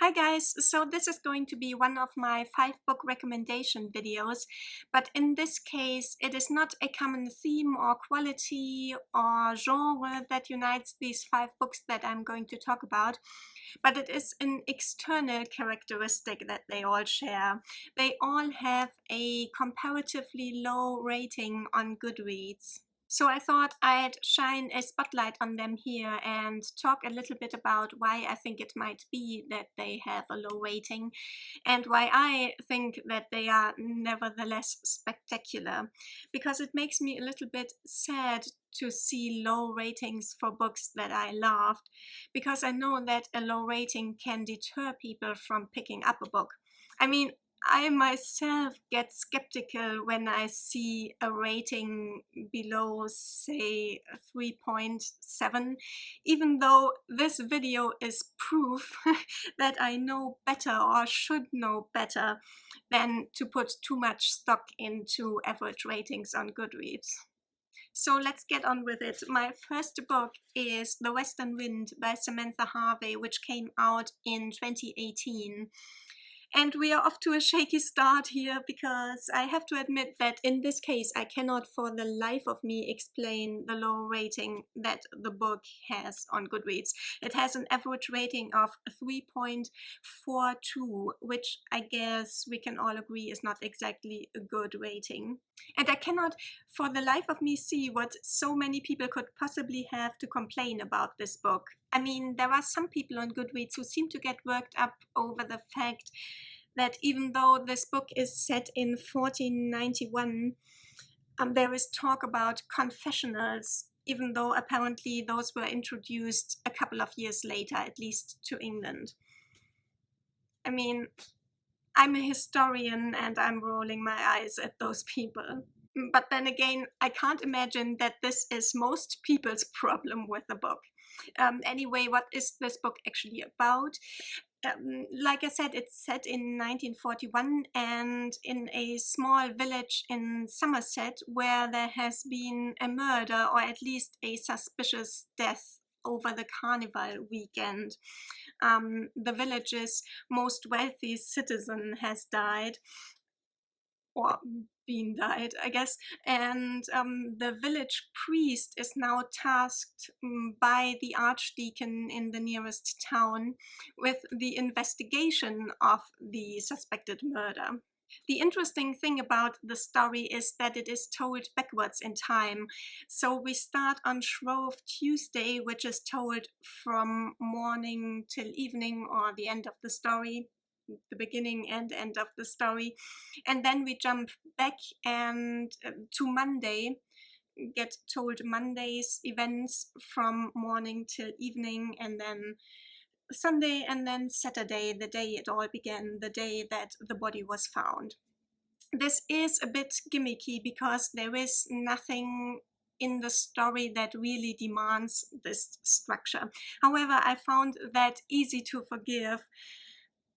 Hi guys, so this is going to be one of my 5 book recommendation videos, but in this case it is not a common theme or quality or genre that unites these 5 books that I'm going to talk about, but it is an external characteristic that they all share. They all have a comparatively low rating on Goodreads. So I thought I'd shine a spotlight on them here and talk a little bit about why I think it might be that they have a low rating and why I think that they are nevertheless spectacular. Because it makes me a little bit sad to see low ratings for books that I loved, because I know that a low rating can deter people from picking up a book. I mean, I myself get skeptical when I see a rating below, say, 3.7, even though this video is proof that I know better or should know better than to put too much stock into average ratings on Goodreads. So let's get on with it. My first book is The Western Wind by Samantha Harvey, which came out in 2018. And we are off to a shaky start here, because I have to admit that in this case I cannot for the life of me explain the low rating that the book has on Goodreads. It has an average rating of 3.42, which I guess we can all agree is not exactly a good rating. And I cannot for the life of me see what so many people could possibly have to complain about this book. I mean, there are some people on Goodreads who seem to get worked up over the fact that even though this book is set in 1491, there is talk about confessionals, even though apparently those were introduced a couple of years later, at least to England. I mean, I'm a historian and I'm rolling my eyes at those people. But then again, I can't imagine that this is most people's problem with the book. Anyway, what is this book actually about? Like I said, it's set in 1941 and in a small village in Somerset, where there has been a murder, or at least a suspicious death, over the carnival weekend. The village's most wealthy citizen has died, or died, I guess, and the village priest is now tasked by the archdeacon in the nearest town with the investigation of the suspected murder. The interesting thing about the story is that it is told backwards in time. So we start on Shrove Tuesday, which is told from morning till evening, or the end of the story, the beginning and end of the story. And then we jump back and to Monday, get told Monday's events from morning till evening, and then Sunday, and then Saturday, the day it all began, the day that the body was found. This is a bit gimmicky because there is nothing in the story that really demands this structure. However, I found that easy to forgive,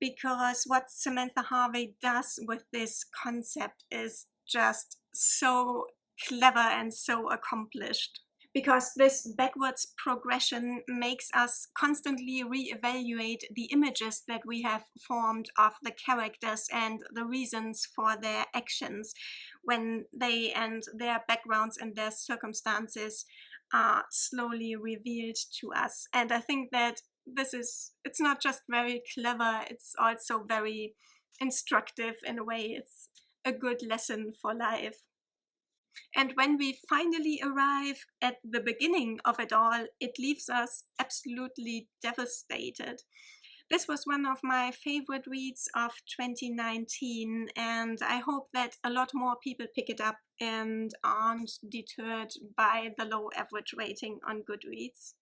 because what Samantha Harvey does with this concept is just so clever and so accomplished. Because this backwards progression makes us constantly reevaluate the images that we have formed of the characters and the reasons for their actions when they and their backgrounds and their circumstances are slowly revealed to us. And I think that it's not just very clever, it's also very instructive in a way. It's a good lesson for life. And when we finally arrive at the beginning of it all, it leaves us absolutely devastated. This was one of my favorite reads of 2019, and I hope that a lot more people pick it up and aren't deterred by the low average rating on Goodreads.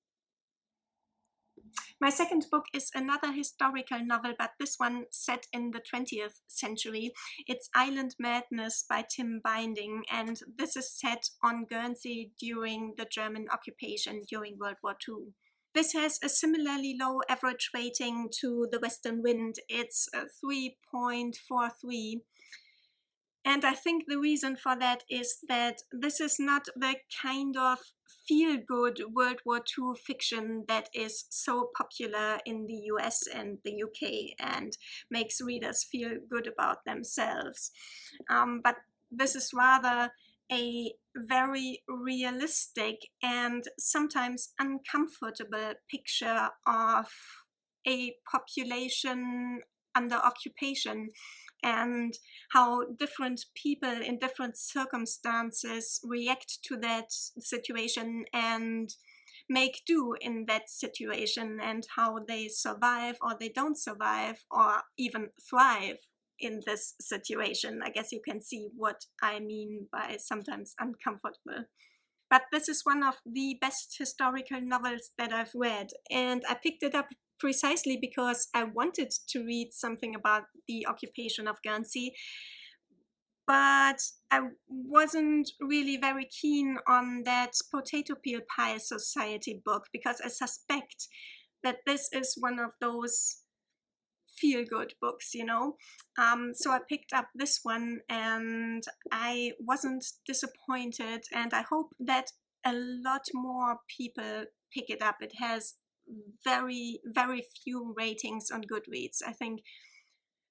My second book is another historical novel, but this one set in the 20th century. It's Island Madness by Tim Binding, and this is set on Guernsey during the German occupation during World War II. This has a similarly low average rating to The Western Wind. It's 3.43. And I think the reason for that is that this is not the kind of feel-good World War II fiction that is so popular in the US and the UK and makes readers feel good about themselves. But this is rather a very realistic and sometimes uncomfortable picture of a population under occupation and how different people in different circumstances react to that situation and make do in that situation, and how they survive or they don't survive or even thrive in this situation. I guess you can see what I mean by sometimes uncomfortable. But this is one of the best historical novels that I've read, and I picked it up precisely because I wanted to read something about the occupation of Guernsey, but I wasn't really very keen on that Potato Peel Pie Society book because I suspect that this is one of those feel-good books, you know. So I picked up this one and I wasn't disappointed, and I hope that a lot more people pick it up. It has very, very few ratings on Goodreads. I think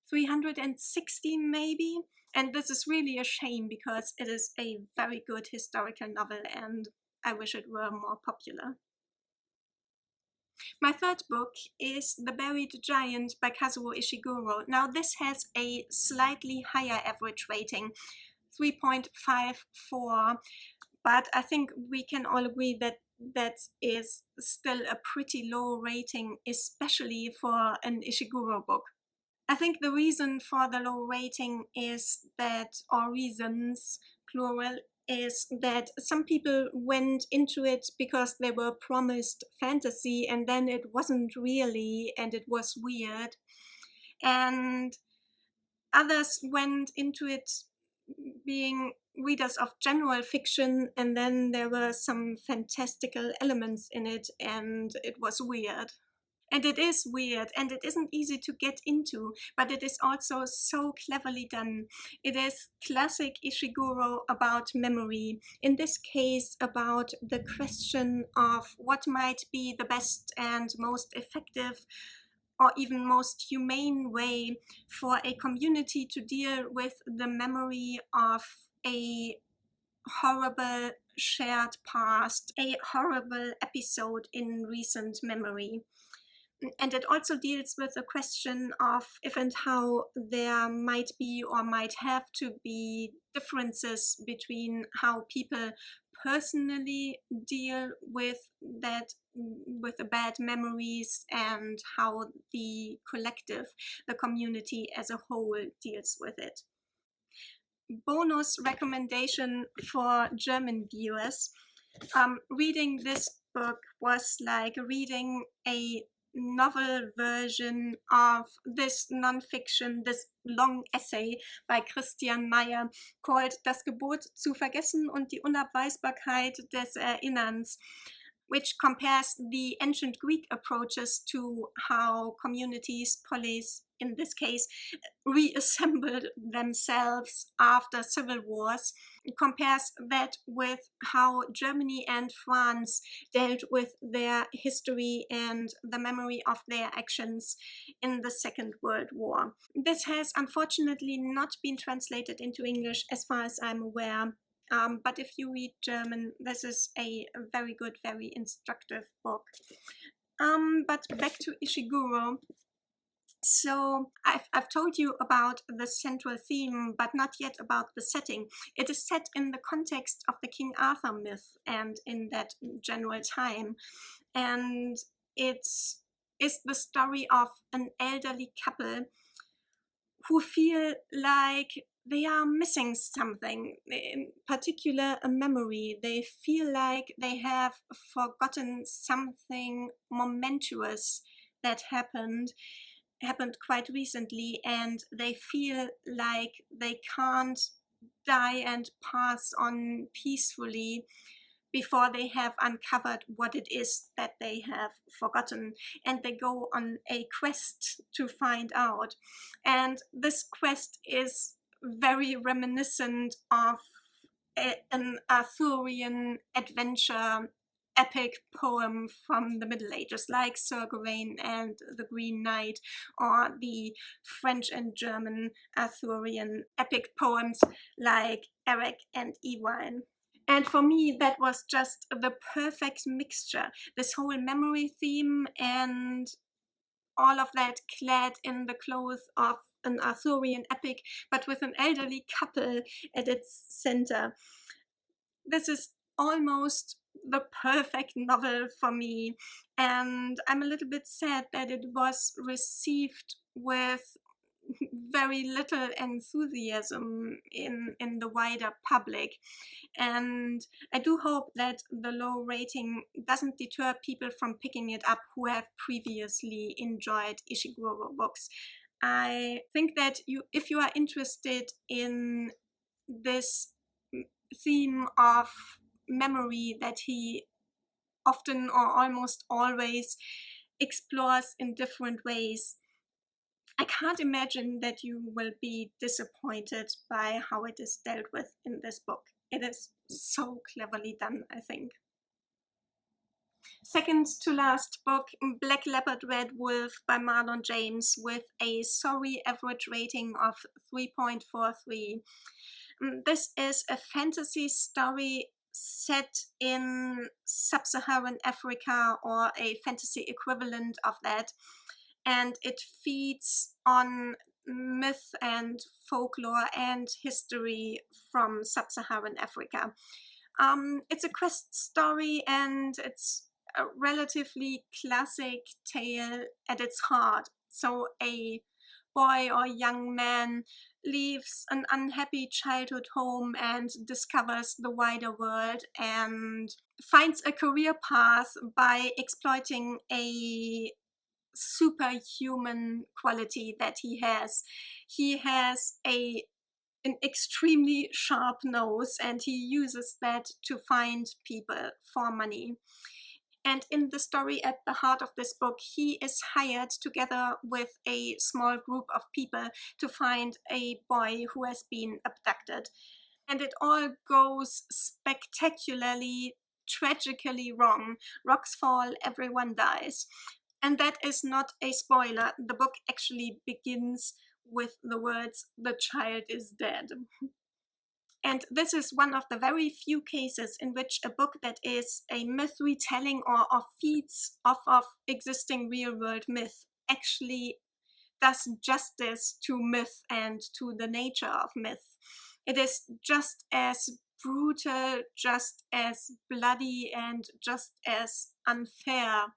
360 maybe. And this is really a shame because it is a very good historical novel and I wish it were more popular. My third book is The Buried Giant by Kazuo Ishiguro. Now this has a slightly higher average rating, 3.54, but I think we can all agree that that is still a pretty low rating, especially for an Ishiguro book. I think the reason for the low rating is that, or reasons, plural, is that some people went into it because they were promised fantasy and then it wasn't really and it was weird. And others went into it being readers of general fiction and then there were some fantastical elements in it and it was weird. And it is weird and it isn't easy to get into, but it is also so cleverly done. It is classic Ishiguro about memory, in this case about the question of what might be the best and most effective or even most humane way for a community to deal with the memory of a horrible shared past, a horrible episode in recent memory. And it also deals with the question of if and how there might be or might have to be differences between how people personally deal with that, with the bad memories, and how the collective, the community as a whole, deals with it. Bonus recommendation for German viewers. Reading this book was like reading a novel version of this nonfiction, this long essay by Christian Meier called Das Gebot zu vergessen und die Unabweisbarkeit des Erinnerns, which compares the ancient Greek approaches to how communities, police in this case, reassembled themselves after civil wars. It compares that with how Germany and France dealt with their history and the memory of their actions in the Second World War. This has unfortunately not been translated into English as far as I'm aware. But if you read German, this is a very good, very instructive book. But back to Ishiguro. So I've told you about the central theme, but not yet about the setting. It is set in the context of the King Arthur myth and in that general time. And it is the story of an elderly couple who feel like they are missing something, in particular a memory. They feel like they have forgotten something momentous that happened quite recently, and they feel like they can't die and pass on peacefully before they have uncovered what it is that they have forgotten, and they go on a quest to find out. And this quest is very reminiscent of an Arthurian adventure epic poem from the Middle Ages, like Sir Gawain and the Green Knight, or the French and German Arthurian epic poems like Eric and Ewain. And for me, that was just the perfect mixture. This whole memory theme and all of that clad in the clothes of an Arthurian epic, but with an elderly couple at its center. This is almost the perfect novel for me, and I'm a little bit sad that it was received with very little enthusiasm in the wider public. And I do hope that the low rating doesn't deter people from picking it up who have previously enjoyed Ishiguro books. I think that if you are interested in this theme of memory that he often or almost always explores in different ways, I can't imagine that you will be disappointed by how it is dealt with in this book. It is so cleverly done, I think. Second to last book, Black Leopard, Red Wolf by Marlon James, with a sorry average rating of 3.43. This is a fantasy story set in sub-Saharan Africa, or a fantasy equivalent of that, and it feeds on myth and folklore and history from sub-Saharan Africa. It's a quest story, and it's a relatively classic tale at its heart. So a boy or young man leaves an unhappy childhood home and discovers the wider world and finds a career path by exploiting a superhuman quality that he has. He has an extremely sharp nose, and he uses that to find people for money. And in the story at the heart of this book, he is hired together with a small group of people to find a boy who has been abducted. And it all goes spectacularly, tragically wrong. Rocks fall, everyone dies. And that is not a spoiler. The book actually begins with the words, "The child is dead." And this is one of the very few cases in which a book that is a myth retelling or feeds off of existing real-world myth actually does justice to myth and to the nature of myth. It is just as brutal, just as bloody, and just as unfair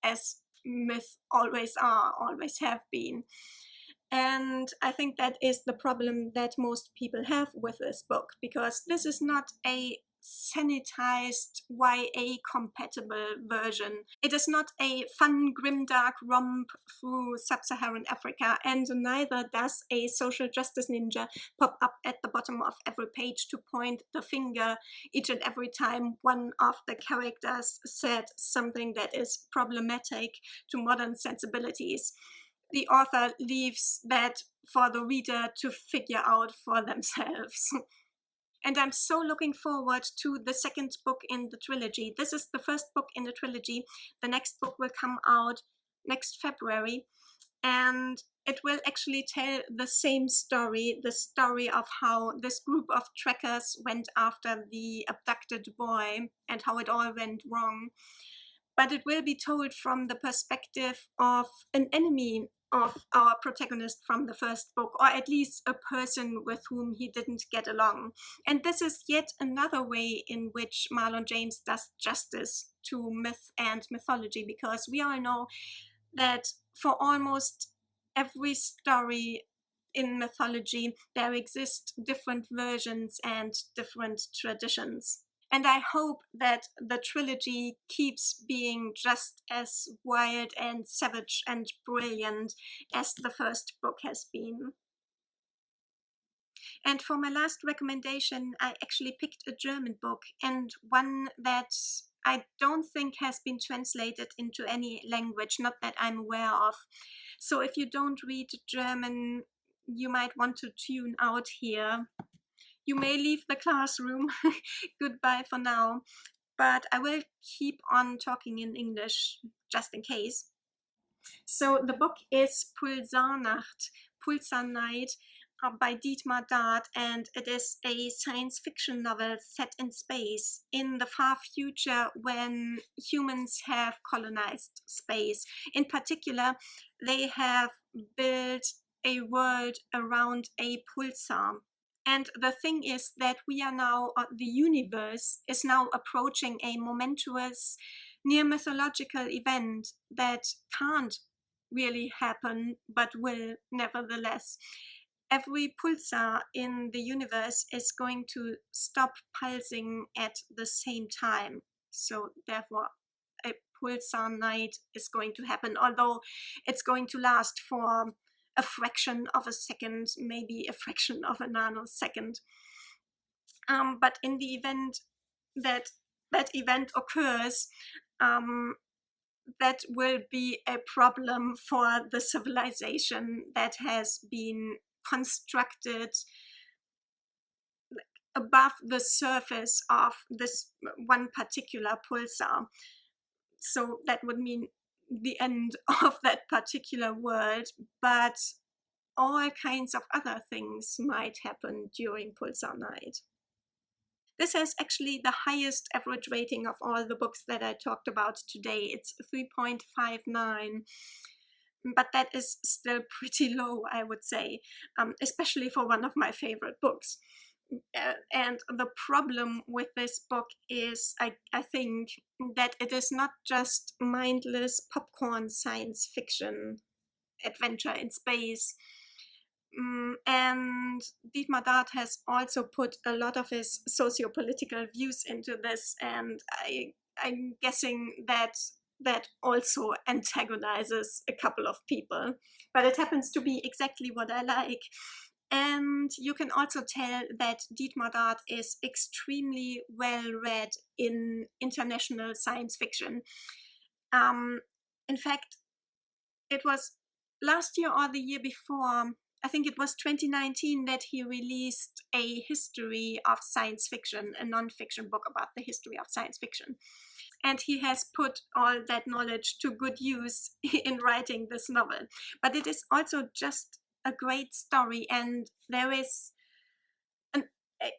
as myth always are, always have been. And I think that is the problem that most people have with this book, because this is not a sanitized YA compatible version. It is not a fun grimdark romp through sub-Saharan Africa, and neither does a social justice ninja pop up at the bottom of every page to point the finger each and every time one of the characters said something that is problematic to modern sensibilities. The author leaves that for the reader to figure out for themselves. And I'm so looking forward to the second book in the trilogy. This is the first book in the trilogy. The next book will come out next February, and it will actually tell the same story, the story of how this group of trekkers went after the abducted boy and how it all went wrong. But it will be told from the perspective of an enemy of our protagonist from the first book, or at least a person with whom he didn't get along. And this is yet another way in which Marlon James does justice to myth and mythology, because we all know that for almost every story in mythology, there exist different versions and different traditions. And I hope that the trilogy keeps being just as wild and savage and brilliant as the first book has been. And for my last recommendation, I actually picked a German book, and one that I don't think has been translated into any language, not that I'm aware of. So if you don't read German, you might want to tune out here. You may leave the classroom. Goodbye for now. But I will keep on talking in English just in case. So the book is Pulsarnacht, Pulsar Night, by Dietmar Dath, and it is a science fiction novel set in space in the far future when humans have colonized space. In particular, they have built a world around a pulsar. And the thing is that we are now, the universe is now approaching a momentous, near mythological event that can't really happen, but will nevertheless. Every pulsar in the universe is going to stop pulsing at the same time. So therefore, a pulsar night is going to happen, although it's going to last for a fraction of a second, maybe a fraction of a nanosecond. But in the event that that event occurs, that will be a problem for the civilization that has been constructed above the surface of this one particular pulsar. So that would mean the end of that particular world, but all kinds of other things might happen during Pulsar Night. This has actually the highest average rating of all the books that I talked about today. It's 3.59, but that is still pretty low, I would say, especially for one of my favorite books. And the problem with this book is, I think, that it is not just mindless popcorn science fiction adventure in space. And Dietmar Dath has also put a lot of his socio-political views into this, and I'm guessing that that also antagonizes a couple of people. But it happens to be exactly what I like. And you can also tell that Dietmar Dath is extremely well read in international science fiction. In fact, it was last year or the year before, I think it was 2019, that he released a history of science fiction, a non-fiction book about the history of science fiction. And he has put all that knowledge to good use in writing this novel. But it is also just a great story, and there is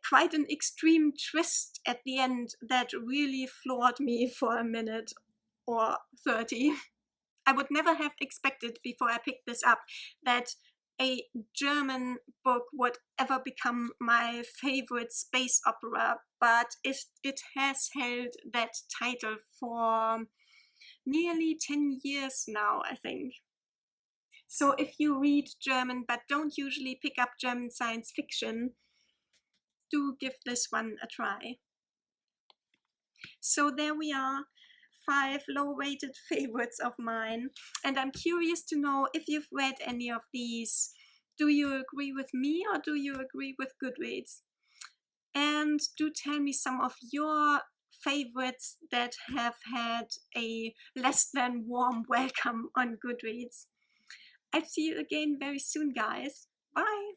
quite an extreme twist at the end that really floored me for a minute or 30. I would never have expected before I picked this up that a German book would ever become my favorite space opera, but it has held that title for nearly 10 years now, I think. So if you read German but don't usually pick up German science fiction, do give this one a try. So there we are, 5 low-rated favorites of mine, and I'm curious to know if you've read any of these. Do you agree with me or do you agree with Goodreads? And do tell me some of your favorites that have had a less than warm welcome on Goodreads. I'll see you again very soon, guys. Bye!